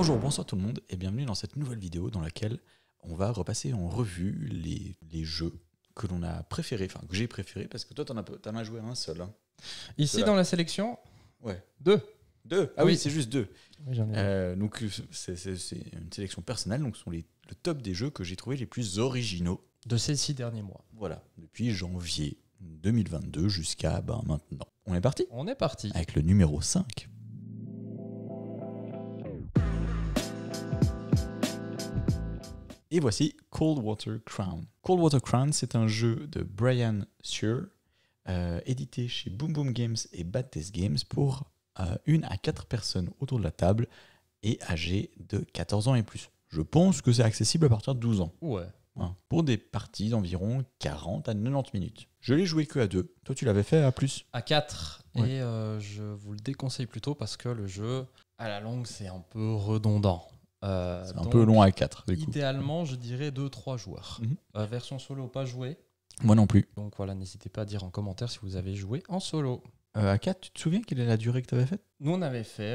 Bonjour, bonsoir tout le monde et bienvenue dans cette nouvelle vidéo dans laquelle on va repasser en revue les jeux que l'on a préférés, enfin que j'ai préférés parce que toi t'en as joué un seul. Hein. Ici dans la sélection, ouais. 2. Ah oui, c'est juste 2. Oui, j'en ai donc c'est une sélection personnelle, donc ce sont le top des jeux que j'ai trouvé les plus originaux. de ces 6 derniers mois. Voilà, depuis janvier 2022 jusqu'à maintenant. On est parti On est parti. avec le numéro 5. Et voici Cold Water Crown. Cold Water Crown, c'est un jeu de Brian Suhr, édité chez Boom Boom Games et Bad Taste Games pour 1 à 4 personnes autour de la table et âgées de 14 ans et plus. Je pense que c'est accessible à partir de 12 ans. Ouais. Hein, pour des parties d'environ 40 à 90 minutes. Je l'ai joué que à 2. Toi, tu l'avais fait à plus. À 4. Ouais. Et je vous le déconseille plutôt parce que le jeu, à la longue, c'est un peu redondant. C'est un peu long à 4. Du coup. Idéalement, je dirais 2-3 joueurs. Version solo, pas jouée. Moi non plus. Donc voilà, n'hésitez pas à dire en commentaire si vous avez joué en solo. À 4, tu te souviens quelle est la durée que tu avais faite ? Nous, on avait fait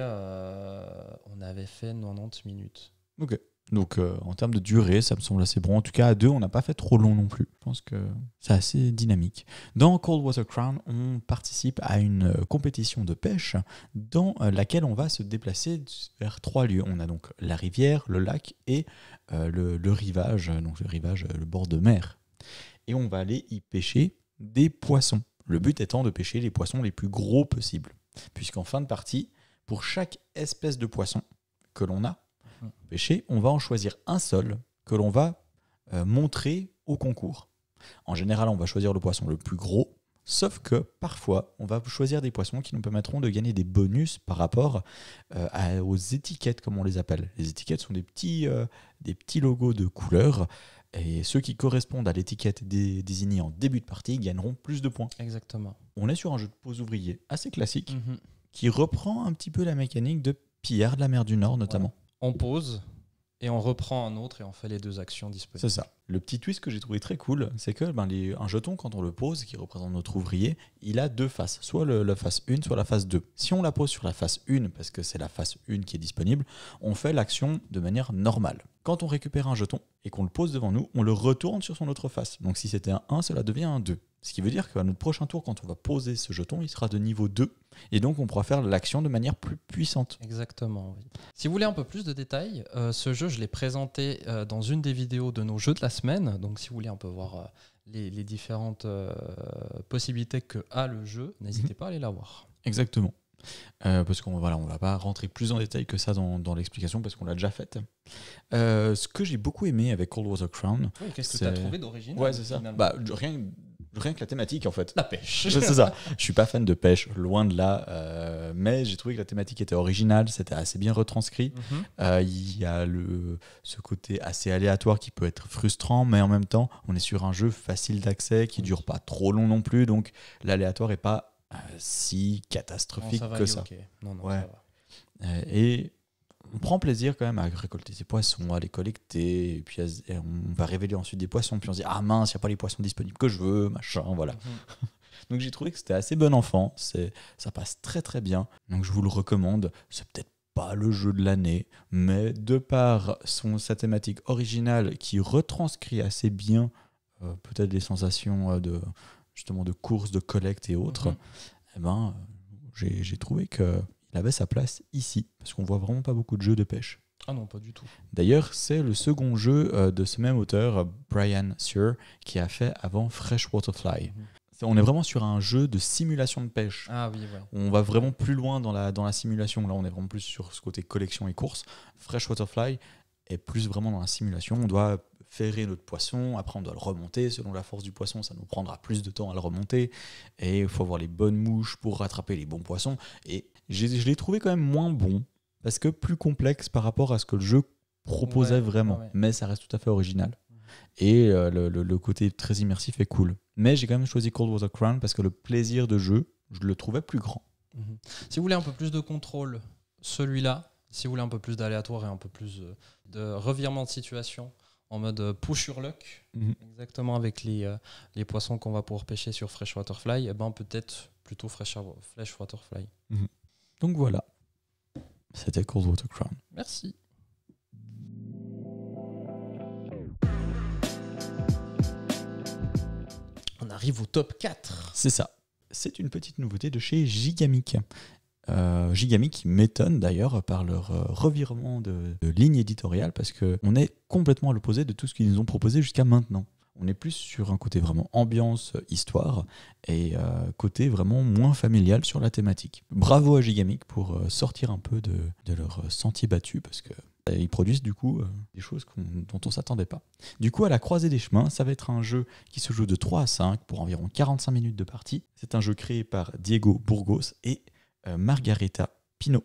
90 minutes. Ok. Donc en termes de durée, ça me semble assez bon. En tout cas, à 2, on n'a pas fait trop long non plus. Je pense que c'est assez dynamique. Dans Cold Water Crown, on participe à une compétition de pêche dans laquelle on va se déplacer vers 3 lieux. On a donc la rivière, le lac et le rivage, donc le bord de mer. Et on va aller y pêcher des poissons. Le but étant de pêcher les poissons les plus gros possibles. Puisqu'en fin de partie, pour chaque espèce de poisson que l'on a pêché, on va en choisir un seul que l'on va montrer au concours. En général, on va choisir le poisson le plus gros, sauf que parfois, on va choisir des poissons qui nous permettront de gagner des bonus par rapport aux étiquettes, comme on les appelle. Les étiquettes sont des petits logos de couleurs, et ceux qui correspondent à l'étiquette désignée en début de partie gagneront plus de points. Exactement. On est sur un jeu de pose ouvrier assez classique, qui reprend un petit peu la mécanique de Pillard de la mer du Nord, notamment. Voilà. On pose et on reprend un autre et on fait les 2 actions disponibles. C'est ça. Le petit twist que j'ai trouvé très cool, c'est que un jeton, quand on le pose, qui représente notre ouvrier, il a 2 faces. Soit la face 1, soit la face 2. Si on la pose sur la face 1, parce que c'est la face 1 qui est disponible, on fait l'action de manière normale. Quand on récupère un jeton et qu'on le pose devant nous, on le retourne sur son autre face. Donc si c'était un 1, cela devient un 2. Ce qui veut dire qu'à notre prochain tour, quand on va poser ce jeton, il sera de niveau 2. Et donc on pourra faire l'action de manière plus puissante. Exactement, oui. Si vous voulez un peu plus de détails, ce jeu, je l'ai présenté dans une des vidéos de nos jeux de la semaine. Donc si vous voulez un peu voir les différentes possibilités que a le jeu, n'hésitez pas à aller la voir. Exactement. Parce qu'on on va pas rentrer plus en détail que ça dans l'explication parce qu'on l'a déjà faite. Ce que j'ai beaucoup aimé avec Cold Water Crown, Oui, qu'est-ce que tu as trouvé d'original ? ouais, c'est ça. Rien que la thématique en fait. La pêche. C'est ça. Je suis pas fan de pêche, loin de là, mais j'ai trouvé que la thématique était originale, c'était assez bien retranscrit. Il y a ce côté assez aléatoire qui peut être frustrant, mais en même temps, on est sur un jeu facile d'accès qui dure pas trop long non plus, donc l'aléatoire est pas si catastrophique que ça. Okay. Non, ouais. Ça va. Et on prend plaisir quand même à récolter ces poissons, à les collecter, et puis on va révéler ensuite des poissons, puis on se dit ah mince, il n'y a pas les poissons disponibles que je veux, machin, voilà. Donc j'ai trouvé que c'était assez bon enfant, ça passe très très bien, donc je vous le recommande. C'est peut-être pas le jeu de l'année, mais de par sa thématique originale qui retranscrit assez bien peut-être les sensations de course, de collecte et autres, j'ai trouvé qu'il avait sa place ici, parce qu'on voit vraiment pas beaucoup de jeux de pêche. Ah non, pas du tout. D'ailleurs, c'est le second jeu de ce même auteur, Brian Suhr, qui a fait avant Freshwater Fly. On est vraiment sur un jeu de simulation de pêche. Ah oui, ouais. On va vraiment plus loin dans la simulation. Là, on est vraiment plus sur ce côté collection et course. Freshwater Fly est plus vraiment dans la simulation. On doit ferrer notre poisson, après on doit le remonter. Selon la force du poisson, ça nous prendra plus de temps à le remonter. Et il faut avoir les bonnes mouches pour rattraper les bons poissons. Et je l'ai trouvé quand même moins bon, parce que plus complexe par rapport à ce que le jeu proposait vraiment. Ouais. Mais ça reste tout à fait original. Et le côté très immersif est cool. Mais j'ai quand même choisi Cold Water Crown parce que le plaisir de jeu, je le trouvais plus grand. Si vous voulez un peu plus de contrôle, celui-là. Si vous voulez un peu plus d'aléatoire et un peu plus de revirement de situation, en mode push your luck, exactement avec les poissons qu'on va pouvoir pêcher sur Freshwater Fly, peut-être plutôt Freshwater Fly. Donc voilà, c'était Cold Water Crown. Merci. arrive au top 4. C'est ça. C'est une petite nouveauté de chez Gigamic. Gigamic qui m'étonne d'ailleurs par leur revirement de ligne éditoriale parce qu'on est complètement à l'opposé de tout ce qu'ils nous ont proposé jusqu'à maintenant. On est plus sur un côté vraiment ambiance, histoire et côté vraiment moins familial sur la thématique. Bravo à Gigamic pour sortir un peu de leur sentier battu parce que ils produisent du coup des choses dont on ne s'attendait pas. Du coup, à la croisée des chemins, ça va être un jeu qui se joue de 3 à 5 pour environ 45 minutes de partie. C'est un jeu créé par Diego Burgos et Margarita Pino.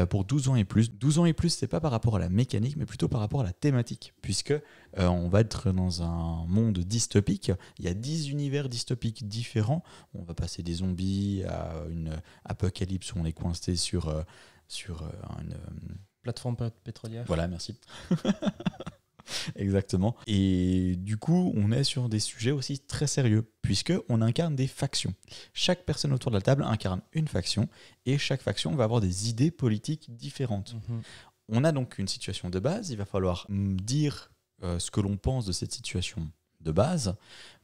Pour 12 ans et plus. 12 ans et plus, c'est pas par rapport à la mécanique, mais plutôt par rapport à la thématique, puisque on va être dans un monde dystopique. Il y a 10 univers dystopiques différents. On va passer des zombies à une apocalypse où on est coincé sur une Plateforme pétrolière. Voilà, merci. Exactement. Et du coup, on est sur des sujets aussi très sérieux, puisqu'on incarne des factions. Chaque personne autour de la table incarne une faction, et chaque faction va avoir des idées politiques différentes. On a donc une situation de base, il va falloir dire ce que l'on pense de cette situation de base,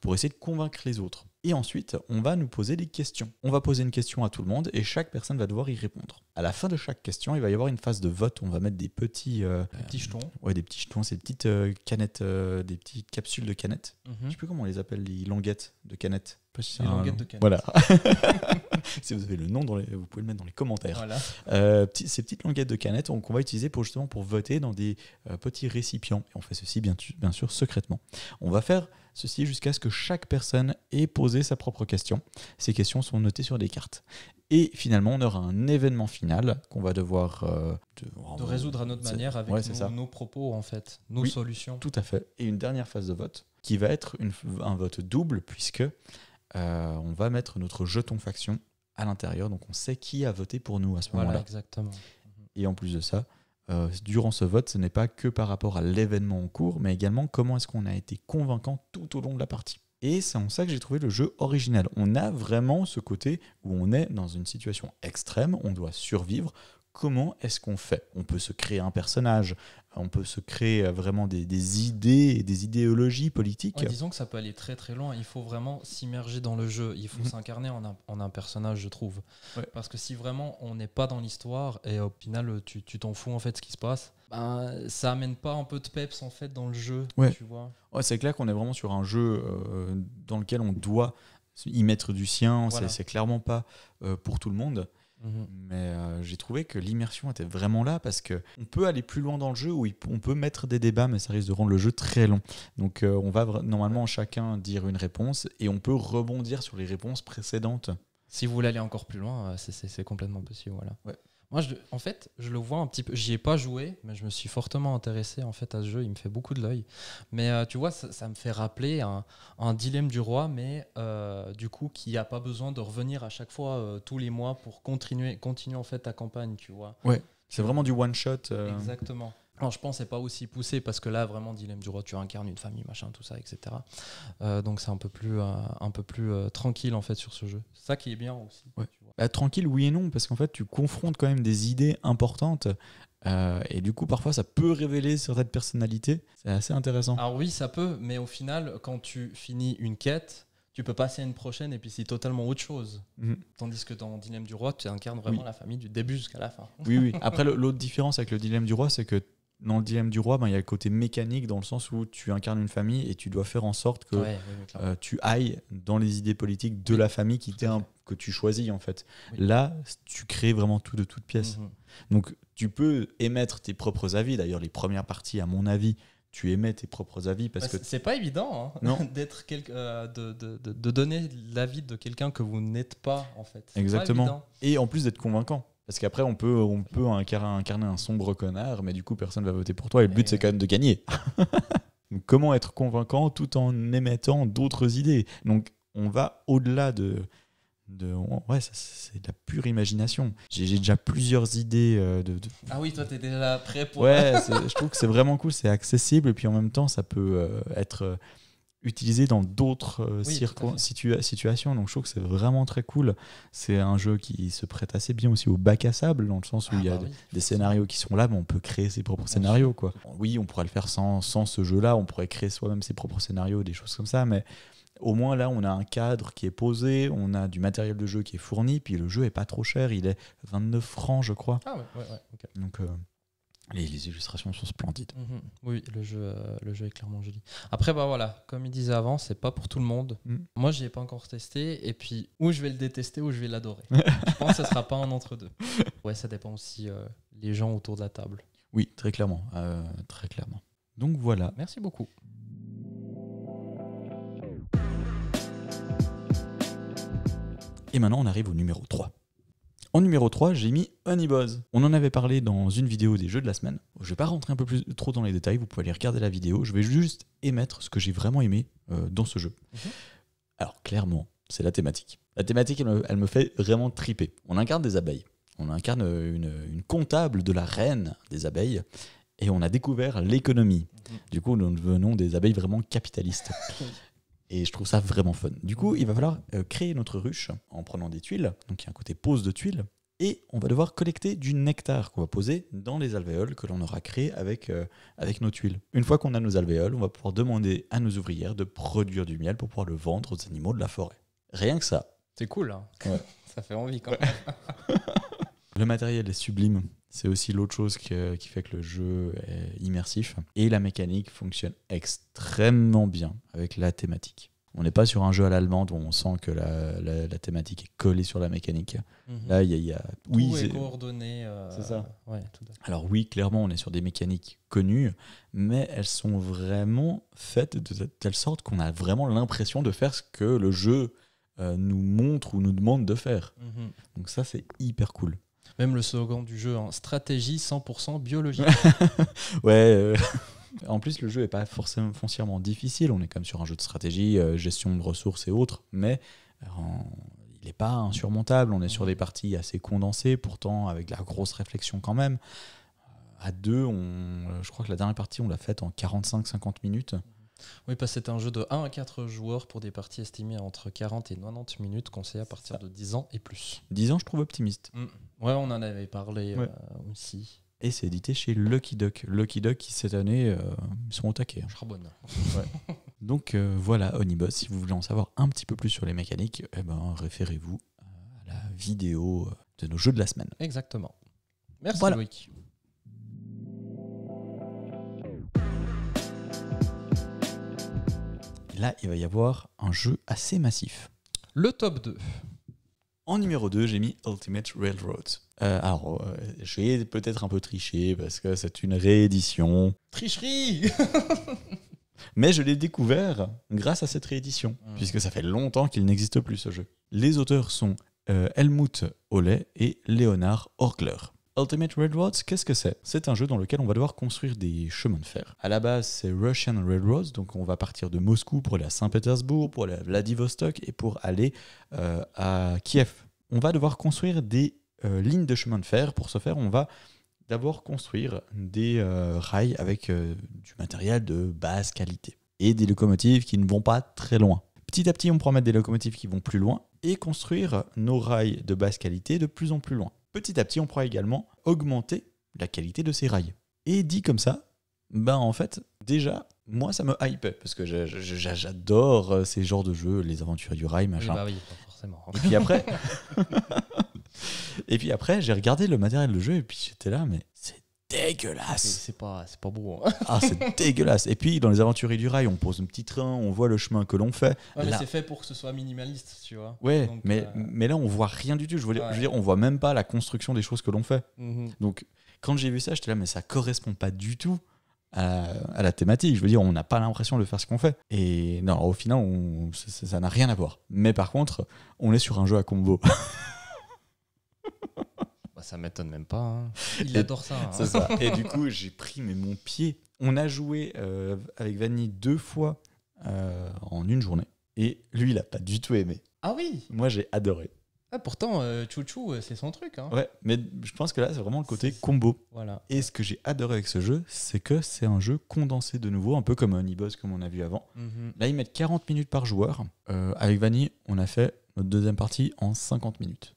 pour essayer de convaincre les autres. Et ensuite, on va nous poser des questions. On va poser une question à tout le monde et chaque personne va devoir y répondre. À la fin de chaque question, il va y avoir une phase de vote. On va mettre des petits... Des petits jetons. Ouais, des petits jetons, ces petites canettes, des petites capsules de canettes. Je sais plus comment on les appelle, les languettes de canettes. Les languettes de canettes. Voilà. Si vous avez le nom, vous pouvez le mettre dans les commentaires. Voilà. Ces petites languettes de canettes qu'on va utiliser pour voter dans des petits récipients. Et on fait ceci bien sûr secrètement. On va faire ceci jusqu'à ce que chaque personne ait posé sa propre question. Ces questions sont notées sur des cartes. Et finalement, on aura un événement final qu'on va devoir de résoudre à notre manière avec nos propos, en fait, nos solutions. Tout à fait. Et une dernière phase de vote qui va être un vote double puisque on va mettre notre jeton faction à l'intérieur. Donc on sait qui a voté pour nous à ce moment-là. Voilà, exactement. Et en plus de ça, durant ce vote, ce n'est pas que par rapport à l'événement en cours, mais également comment est-ce qu'on a été convaincant tout au long de la partie. Et c'est en ça que j'ai trouvé le jeu original. On a vraiment ce côté où on est dans une situation extrême, on doit survivre. Comment est-ce qu'on fait ? On peut se créer un personnage, on peut se créer vraiment des idées et des idéologies politiques. Ouais, disons que ça peut aller très très loin. Il faut vraiment s'immerger dans le jeu. Il faut s'incarner en un personnage, je trouve. Ouais. Parce que si vraiment on n'est pas dans l'histoire et au final tu t'en fous en fait ce qui se passe, ça amène pas un peu de peps en fait dans le jeu. Ouais. Tu vois. Ouais, c'est clair qu'on est vraiment sur un jeu dans lequel on doit y mettre du sien. Voilà. C'est clairement pas pour tout le monde. Mais j'ai trouvé que l'immersion était vraiment là parce qu'on peut aller plus loin dans le jeu où on peut mettre des débats, mais ça risque de rendre le jeu très long. Donc on va normalement chacun dire une réponse et on peut rebondir sur les réponses précédentes. Si vous voulez aller encore plus loin, c'est complètement possible. Voilà. Ouais. Moi, je le vois un petit peu. J'y ai pas joué, mais je me suis fortement intéressé en fait à ce jeu. Il me fait beaucoup de l'œil. Mais tu vois, ça me fait rappeler un dilemme du roi, mais du coup, qui n'a pas besoin de revenir à chaque fois tous les mois pour continuer en fait ta campagne, tu vois. Ouais. C'est vraiment du one shot. Exactement. Alors, je pense que c'est pas aussi poussé parce que là, vraiment, dilemme du roi, tu incarnes une famille, machin, tout ça, etc. Donc, c'est un peu plus tranquille en fait sur ce jeu. C'est ça qui est bien aussi. Ouais. Tranquille, oui et non, parce qu'en fait, tu confrontes quand même des idées importantes. Et du coup, parfois, ça peut révéler certaines personnalités. C'est assez intéressant. Alors oui, ça peut, mais au final, quand tu finis une quête, tu peux passer à une prochaine et puis c'est totalement autre chose. Tandis que dans Dilemme du Roi, tu incarnes vraiment la famille du début jusqu'à la fin. Oui. Après, l'autre différence avec le Dilemme du Roi, c'est que dans le Dilemme du Roi, il y a le côté mécanique dans le sens où tu incarnes une famille et tu dois faire en sorte que tu ailles dans les idées politiques de la famille que tu choisis en fait. Oui. Là, tu crées vraiment tout de toute pièce. Donc, tu peux émettre tes propres avis. D'ailleurs, les premières parties, à mon avis, tu émets tes propres avis parce que c'est pas évident d'être de donner l'avis de quelqu'un que vous n'êtes pas en fait. C'est exactement. Et en plus d'être convaincant. Parce qu'après, on peut incarner un sombre connard, mais du coup, personne ne va voter pour toi. Et le but, c'est quand même de gagner. Donc, comment être convaincant tout en émettant d'autres idées ? Donc, on va au-delà c'est de la pure imagination. J'ai déjà plusieurs idées Ah oui, toi, t'es déjà prêt pour... Ouais, je trouve que c'est vraiment cool. C'est accessible et puis en même temps, ça peut être... utilisé dans d'autres situations, donc je trouve que c'est vraiment très cool. C'est un jeu qui se prête assez bien aussi au bac à sable, dans le sens où il y a des scénarios qui sont là, mais on peut créer ses propres scénarios, quoi. Oui, on pourrait le faire sans ce jeu-là, on pourrait créer soi-même ses propres scénarios, des choses comme ça, mais Au moins là, on a un cadre qui est posé, on a du matériel de jeu qui est fourni, puis le jeu est pas trop cher, il est 29 francs, je crois. Ah ouais, ok. Donc les illustrations sont splendides. Oui, le jeu est clairement joli. Après, bah voilà, comme il disait avant, c'est pas pour tout le monde. Moi, j'y ai pas encore testé, et puis ou je vais le détester ou je vais l'adorer. Je pense que ce sera pas un entre-deux. Ouais, ça dépend aussi les gens autour de la table. Oui, très clairement, très clairement. Donc voilà. Merci beaucoup. Et maintenant, on arrive au numéro 3. En numéro 3, j'ai mis Honeybuzz. On en avait parlé dans une vidéo des jeux de la semaine. Je ne vais pas rentrer un peu plus trop dans les détails, vous pouvez aller regarder la vidéo. Je vais juste émettre ce que j'ai vraiment aimé dans ce jeu. Alors, clairement, c'est la thématique. La thématique, elle me fait vraiment triper. On incarne des abeilles. On incarne une comptable de la reine des abeilles. Et on a découvert l'économie. Du coup, nous devenons des abeilles vraiment capitalistes. Et je trouve ça vraiment fun. Du coup, il va falloir créer notre ruche en prenant des tuiles. Donc il y a un côté pose de tuiles. Et on va devoir collecter du nectar qu'on va poser dans les alvéoles que l'on aura créés avec nos tuiles. Une fois qu'on a nos alvéoles, on va pouvoir demander à nos ouvrières de produire du miel pour pouvoir le vendre aux animaux de la forêt. Rien que ça. C'est cool, hein. Ouais. Ça fait envie quand même. Le matériel est sublime. C'est aussi l'autre chose qui fait que le jeu est immersif. Et la mécanique fonctionne extrêmement bien avec la thématique. On n'est pas sur un jeu à l'allemande où on sent que la thématique est collée sur la mécanique. Là, il y a tout est coordonné. C'est ça. Ouais, tout à fait. Alors oui, clairement, on est sur des mécaniques connues, mais elles sont vraiment faites de telle sorte qu'on a vraiment l'impression de faire ce que le jeu nous montre ou nous demande de faire. Donc ça, c'est hyper cool. Même le slogan du jeu, hein, stratégie 100% biologique. Ouais. En plus, le jeu n'est pas forcément foncièrement difficile. On est quand même sur un jeu de stratégie, gestion de ressources et autres, mais il n'est pas insurmontable. On est sur des parties assez condensées, pourtant avec de la grosse réflexion quand même. À deux, je crois que la dernière partie, on l'a faite en 45-50 minutes. Oui, parce que c'est un jeu de 1 à 4 joueurs pour des parties estimées entre 40 et 90 minutes, conseillé à partir de 10 ans et plus. 10 ans, je trouve optimiste. Ouais, on en avait parlé aussi. Et c'est édité chez Lucky Duck. Lucky Duck qui, cette année, ils sont au taquet. Charbonne. Ouais. Donc voilà, Honeybuzz. Si vous voulez en savoir un petit peu plus sur les mécaniques, référez-vous à la vidéo de nos jeux de la semaine. Exactement. Merci voilà. Loïc. Là, il va y avoir un jeu assez massif. Le top 2. En numéro 2, j'ai mis Ultimate Railroad. Je vais peut-être un peu tricher parce que c'est une réédition. Tricherie. Mais je l'ai découvert grâce à cette réédition, puisque ça fait longtemps qu'il n'existe plus ce jeu. Les auteurs sont Helmut Holle et Leonard Orgler. Ultimate Railroads, qu'est-ce que c'est ? C'est un jeu dans lequel on va devoir construire des chemins de fer. À la base, c'est Russian Railroads, donc on va partir de Moscou pour aller à Saint-Pétersbourg, pour aller à Vladivostok et pour aller à Kiev. On va devoir construire des lignes de chemin de fer. Pour ce faire, on va d'abord construire des rails avec du matériel de basse qualité et des locomotives qui ne vont pas très loin. Petit à petit, on pourra mettre des locomotives qui vont plus loin et construire nos rails de basse qualité de plus en plus loin. Petit à petit, on pourra également augmenter la qualité de ces rails. Et dit comme ça, en fait, déjà, moi, ça me hype, parce que j'adore ces genres de jeux, les aventures du rail, machin. Oui, pas forcément. Et puis après, j'ai regardé le matériel de jeu, et puis j'étais là, mais c'est dégueulasse. C'est pas beau. Hein. Ah, c'est dégueulasse. Et puis, dans les aventuriers du rail, on pose un petit train, on voit le chemin que l'on fait. Ouais, mais c'est fait pour que ce soit minimaliste, tu vois. Ouais, donc, mais là, on voit rien du tout. Je veux dire, on voit même pas la construction des choses que l'on fait. Donc, quand j'ai vu ça, j'étais là, mais ça correspond pas du tout à la thématique. Je veux dire, on n'a pas l'impression de faire ce qu'on fait. Et non, au final, ça n'a rien à voir. Mais par contre, on est sur un jeu à combo. Ça m'étonne même pas. Hein. Il adore ça. Hein. C'est ça. Et du coup, j'ai pris mon pied. On a joué avec Vanny 2 fois en une journée. Et lui, il a pas du tout aimé. Ah oui. Moi, j'ai adoré. Ah, pourtant, Chouchou, c'est son truc. Hein. Ouais, mais je pense que là, c'est vraiment le côté combo. Voilà. Et ce que j'ai adoré avec ce jeu, c'est que c'est un jeu condensé de nouveau, un peu comme Honeybuzz, comme on a vu avant. Là, ils mettent 40 minutes par joueur. Avec Vanny, on a fait notre deuxième partie en 50 minutes.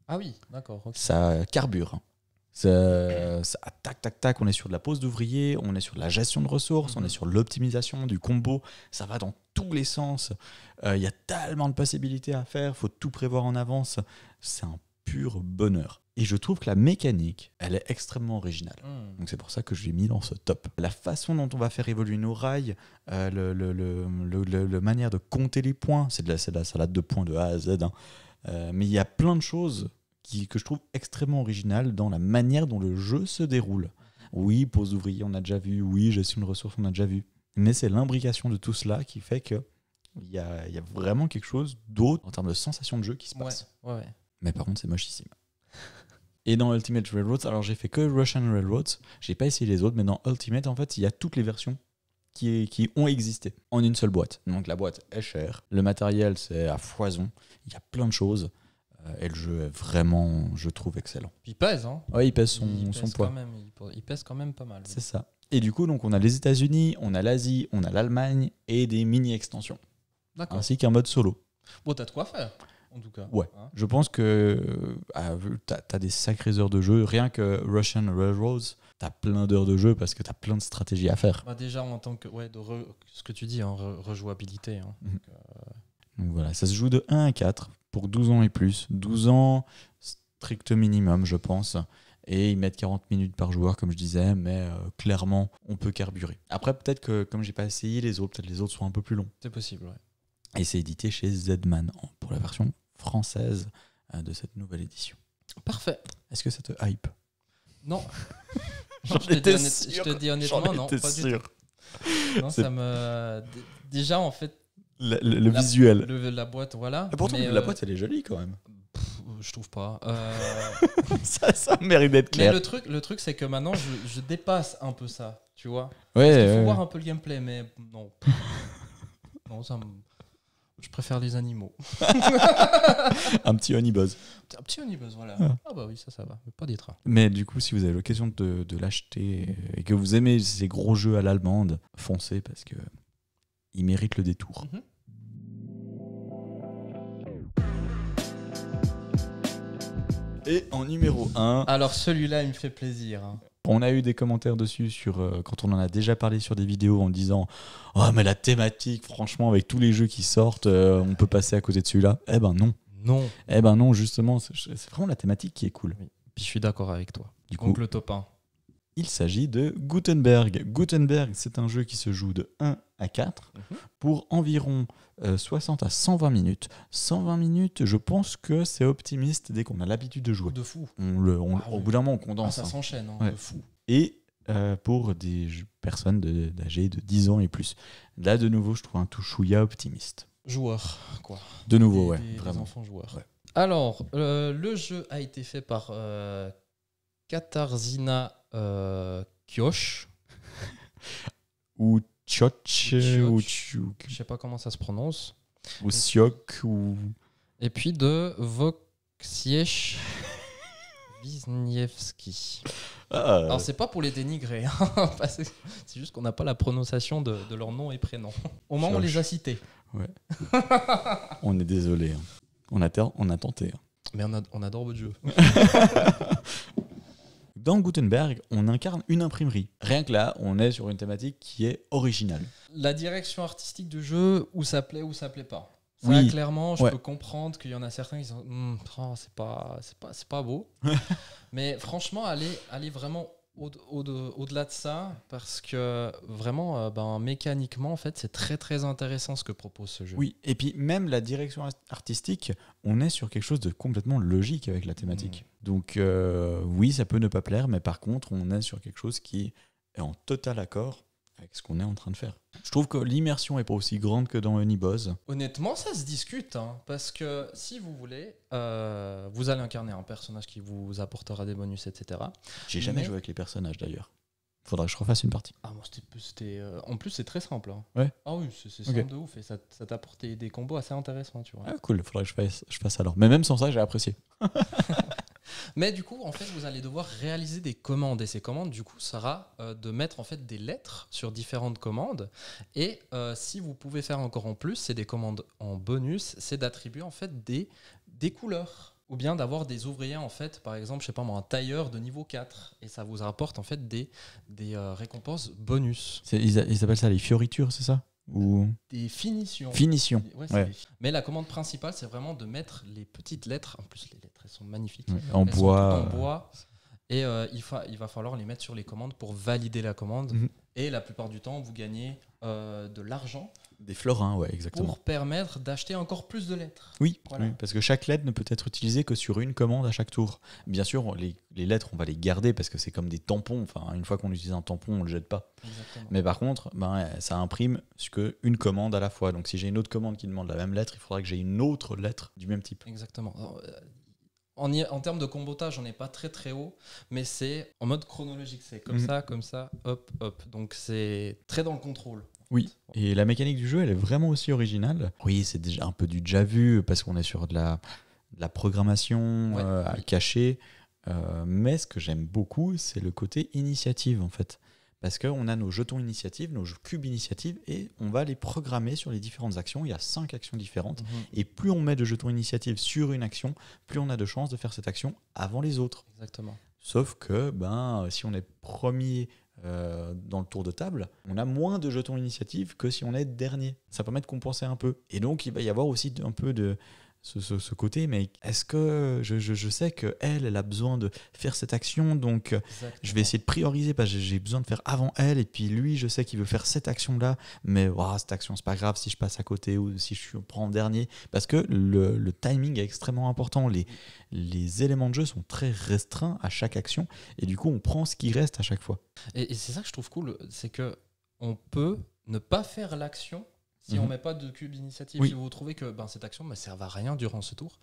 Ah oui, d'accord. Okay. Ça carbure. Ça, tac, on est sur de la pose d'ouvrier, on est sur de la gestion de ressources, on est sur l'optimisation du combo. Ça va dans tous les sens. Il y a tellement de possibilités à faire, faut tout prévoir en avance. C'est un pur bonheur. Et je trouve que la mécanique, elle est extrêmement originale. Donc c'est pour ça que je l'ai mis dans ce top. La façon dont on va faire évoluer nos rails, le manière de compter les points, c'est de la salade de points de A à Z. Mais il y a plein de choses que je trouve extrêmement originales dans la manière dont le jeu se déroule. Oui, pause d'ouvrier, on a déjà vu. Oui, gestion de ressources, on a déjà vu. Mais c'est l'imbrication de tout cela qui fait qu'il y a vraiment quelque chose d'autre en termes de sensation de jeu qui se passe. Ouais. Mais par contre, c'est mochissime. Et dans Ultimate Railroads, alors j'ai fait que Russian Railroads, j'ai pas essayé les autres, mais dans Ultimate, en fait, il y a toutes les versions qui ont existé en une seule boîte. Donc la boîte est chère, le matériel c'est à foison, il y a plein de choses, et le jeu est vraiment, je trouve, excellent. Puis il pèse, hein. Ouais, il pèse son poids. Il pèse quand même pas mal. C'est ça. Et du coup, donc, on a les États-Unis, on a l'Asie, on a l'Allemagne et des mini-extensions. D'accord. Ainsi qu'un mode solo. Bon, t'as de quoi faire, en tout cas. Ouais. Hein, Je pense que t'as des sacrées heures de jeu. Rien que Russian Railroads, t'as plein d'heures de jeu parce que t'as plein de stratégies à faire. Bah déjà, en tant que. Ouais, ce que tu dis, hein, rejouabilité. Hein. Donc voilà, ça se joue de 1 à 4 pour 12 ans et plus. 12 ans, strict minimum, je pense. Et ils mettent 40 minutes par joueur, comme je disais, mais clairement, on peut carburer. Après, peut-être que, comme j'ai pas essayé les autres, peut-être les autres sont un peu plus longs. C'est possible, ouais. Et c'est édité chez Zedman pour la version française de cette nouvelle édition. Parfait. Est-ce que ça te hype? Non. J'en je étais te dis honnêtement, non, pas du tout. Non, ça me... Déjà, en fait... Le visuel. La boîte, voilà. Et pourtant, mais, la boîte, elle est jolie quand même. Je trouve pas. Ça mérite d'être clair. Mais le truc, c'est que maintenant, je dépasse un peu ça, tu vois. Ouais, Il faut voir un peu le gameplay, mais non. Non, je préfère les animaux. Un petit honey buzz. Un petit honey-buzz, voilà. Ah bah oui, ça va. Mais pas des trains. Mais du coup, si vous avez l'occasion de l'acheter et que vous aimez ces gros jeux à l'allemande, foncez parce que il mérite le détour. Mm-hmm. Et en numéro 1... Alors celui-là, il me fait plaisir. Hein. On a eu des commentaires dessus quand on en a déjà parlé sur des vidéos en disant « Oh, mais la thématique, franchement, avec tous les jeux qui sortent, on peut passer à côté de celui-là. » Eh ben non. Non. Eh ben non, justement, c'est vraiment la thématique qui est cool. Oui. Puis je suis d'accord avec toi. Du Donc coup, le top 1. il s'agit de Gutenberg. Gutenberg, c'est un jeu qui se joue de 1 à 4 pour environ 60 à 120 minutes. 120 minutes, je pense que c'est optimiste dès qu'on a l'habitude de jouer. De fou. Au bout d'un moment, on condense. Ça s'enchaîne, hein, Ouais. de fou. Et pour des personnes âgées de 10 ans et plus. Là, de nouveau, je trouve un tout chouïa optimiste. Joueur, quoi. De nouveau, Des vraiment. enfants joueurs. Ouais. Alors, le jeu a été fait par Katarzyna Kioch. Ou Tchotch, ou Tchouk, Je sais pas comment ça se prononce. ou Siok, ou... Et puis de Wojciech Wisniewski. Alors, c'est pas pour les dénigrer, hein, parce que c'est juste qu'on n'a pas la prononciation de leur nom et prénom. Au moins, on les a cités. Ouais. On est désolé. Hein. On a tenté. Hein. Mais on adore votre jeu. Dans Gutenberg, on incarne une imprimerie. Rien que là, on est sur une thématique qui est originale. La direction artistique du jeu, où ça plaît, où ça plaît pas. Ça, Oui. clairement, je Ouais. peux comprendre qu'il y en a certains qui sont c'est pas beau. Mais franchement, aller vraiment au-delà de ça, parce que vraiment, mécaniquement, en fait, c'est très très intéressant ce que propose ce jeu. Oui, et puis même la direction artistique, on est sur quelque chose de complètement logique avec la thématique. Donc oui, ça peut ne pas plaire, mais par contre, on est sur quelque chose qui est en total accord avec ce qu'on est en train de faire. Je trouve que l'immersion est pas aussi grande que dans Honeyboz. Honnêtement, ça se discute, hein, parce que si vous voulez, vous allez incarner un personnage qui vous apportera des bonus, etc. J'ai jamais Mais- joué avec les personnages d'ailleurs. Faudra que je refasse une partie. Ah, moi, en plus, c'est très simple. Hein. Ouais. Ah oui, c'est Ok. simple de ouf, et ça t'apporte des combos assez intéressants, tu vois. Ah cool, faudra que je fasse alors. Mais même sans ça, j'ai apprécié. Mais du coup, en fait, vous allez devoir réaliser des commandes. Et ces commandes, du coup, sera de mettre en fait des lettres sur différentes commandes. Et si vous pouvez faire encore en plus, c'est des commandes en bonus, c'est d'attribuer en fait des couleurs. Ou bien d'avoir des ouvriers, en fait, par exemple, je sais pas moi, un tailleur de niveau 4. Et ça vous rapporte en fait des récompenses bonus. Ils appellent ça les fioritures, c'est ça? ou Des finitions. finition. Ouais, c'est Ouais. Mais la commande principale, c'est vraiment de mettre les petites lettres. En plus, les lettres, elles sont magnifiques. Ouais, en Elles sont bois. toutes en bois. Et il va falloir les mettre sur les commandes pour valider la commande. Mhm. Et la plupart du temps, vous gagnez de l'argent Des florins, ouais, exactement. pour permettre d'acheter encore plus de lettres. Oui, Voilà. oui, parce que chaque lettre ne peut être utilisée que sur une commande à chaque tour. Bien sûr, les lettres, on va les garder parce que c'est comme des tampons. Enfin, une fois qu'on utilise un tampon, on ne le jette pas. Exactement. Mais par contre, ça imprime une commande à la fois. Donc si j'ai une autre commande qui demande la même lettre, il faudra que j'ai une autre lettre du même type. Exactement. Alors, en termes de combotage, on n'est pas très très haut, mais c'est en mode chronologique. C'est comme ça, hop, hop. Donc c'est très dans le contrôle. Oui, et la mécanique du jeu, elle est vraiment aussi originale. Oui, c'est déjà un peu du déjà vu, parce qu'on est sur de la programmation à cacher. Mais ce que j'aime beaucoup, c'est le côté initiative, en fait. Parce qu'on a nos jetons initiatives, nos cubes initiatives, et on va les programmer sur les différentes actions. Il y a 5 actions différentes. Et plus on met de jetons initiatives sur une action, plus on a de chances de faire cette action avant les autres. Exactement. Sauf que si on est premier dans le tour de table, on a moins de jetons initiatives que si on est dernier. Ça permet de compenser un peu. Et donc, il va y avoir aussi un peu de ce côté, mais est-ce que je sais qu'elle a besoin de faire cette action, donc je vais essayer de prioriser parce que j'ai besoin de faire avant elle, et puis lui, je sais qu'il veut faire cette action-là, mais cette action, c'est pas grave si je passe à côté ou si je prends en dernier, parce que le timing est extrêmement important. Les éléments de jeu sont très restreints à chaque action, et du coup, on prend ce qui reste à chaque fois. Et c'est ça que je trouve cool, c'est que on peut ne pas faire l'action si on ne met pas de cube d'initiative. Oui. Si vous trouvez que cette action ne sert à rien durant ce tour,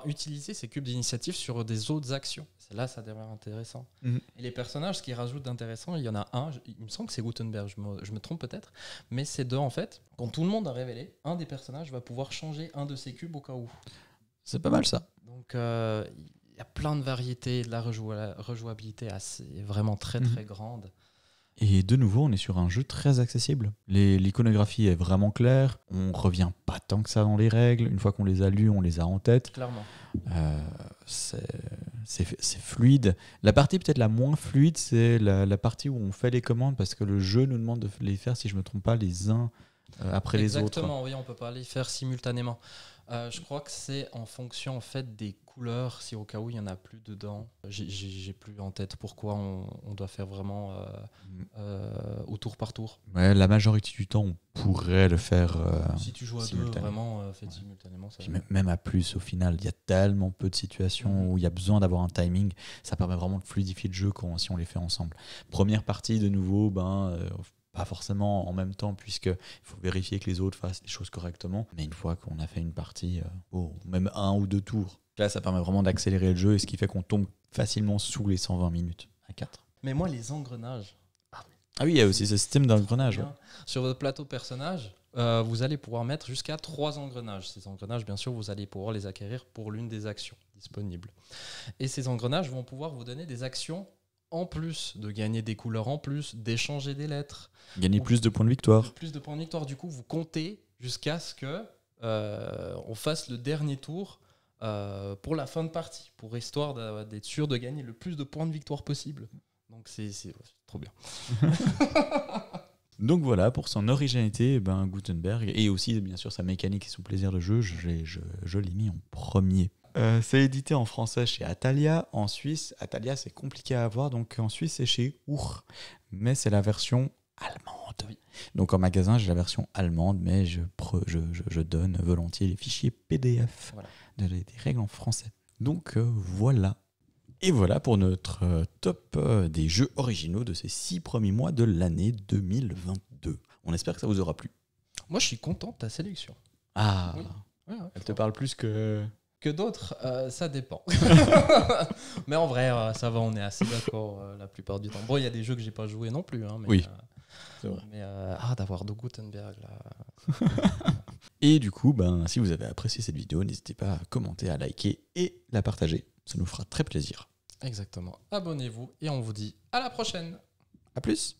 utilisez ces cubes d'initiative sur des autres actions. C'est là ça devient intéressant. Et les personnages, ce qu'ils rajoutent d'intéressant, il y en a un, il me semble que c'est Gutenberg, je me trompe peut-être, mais c'est en fait, quand tout le monde a révélé, un des personnages va pouvoir changer un de ses cubes au cas où. C'est pas mal ça. Donc il y a plein de variétés, de la rejouabilité vraiment très très grande. Et de nouveau, on est sur un jeu très accessible. L'iconographie est vraiment claire. On revient pas tant que ça dans les règles. Une fois qu'on les a lues, on les a en tête. Clairement. C'est fluide. La partie peut-être la moins fluide, c'est la partie où on fait les commandes, parce que le jeu nous demande de les faire, si je me trompe pas, les uns après les autres. Exactement, oui, on peut pas les faire simultanément. Je crois que c'est en fonction en fait des couleurs, si au cas où il y en a plus dedans. J'ai plus en tête pourquoi on doit faire vraiment au tour par tour. Ouais, la majorité du temps, on pourrait le faire si tu joues à deux, vraiment fait simultanément. Ça même à plus, au final, il y a tellement peu de situations où il y a besoin d'avoir un timing. Ça permet vraiment de fluidifier le jeu si on les fait ensemble. Première partie, de nouveau, pas forcément en même temps, puisqu'il faut vérifier que les autres fassent les choses correctement. Mais une fois qu'on a fait une partie, même 1 ou 2 tours, là, ça permet vraiment d'accélérer le jeu, et ce qui fait qu'on tombe facilement sous les 120 minutes à 4. Mais moi, les engrenages. Ah oui, il y a aussi ce système d'engrenage. Sur votre plateau personnage, vous allez pouvoir mettre jusqu'à 3 engrenages. Ces engrenages, bien sûr, vous allez pouvoir les acquérir pour l'une des actions disponibles. Et ces engrenages vont pouvoir vous donner des actions en plus, de gagner des couleurs en plus, d'échanger des lettres. Gagner plus de points de victoire. Plus de points de victoire. Du coup, vous comptez jusqu'à ce que on fasse le dernier tour pour la fin de partie, pour histoire d'être sûr de gagner le plus de points de victoire possible. Donc c'est trop bien. Donc voilà, pour son originalité, Gutenberg, et aussi bien sûr sa mécanique et son plaisir de jeu, je l'ai mis en premier. C'est édité en français chez Atalia. En Suisse, Atalia c'est compliqué à avoir, donc en Suisse c'est chez Our, mais c'est la version allemande. Oui. Donc en magasin j'ai la version allemande, mais je donne volontiers les fichiers PDF des règles en français. Donc voilà. Et voilà pour notre top des jeux originaux de ces 6 premiers mois de l'année 2022. On espère que ça vous aura plu. Moi, je suis content de ta sélection. Ah, oui. Elle te parle plus que d'autres, ça dépend. Mais en vrai, ça va, on est assez d'accord la plupart du temps. Bon, il y a des jeux que j'ai pas joué non plus. Mais, oui, c'est vrai. Mais d'avoir de Gutenberg, là... Et du coup, si vous avez apprécié cette vidéo, n'hésitez pas à commenter, à liker et la partager. Ça nous fera très plaisir. Exactement. Abonnez-vous et on vous dit à la prochaine. À plus.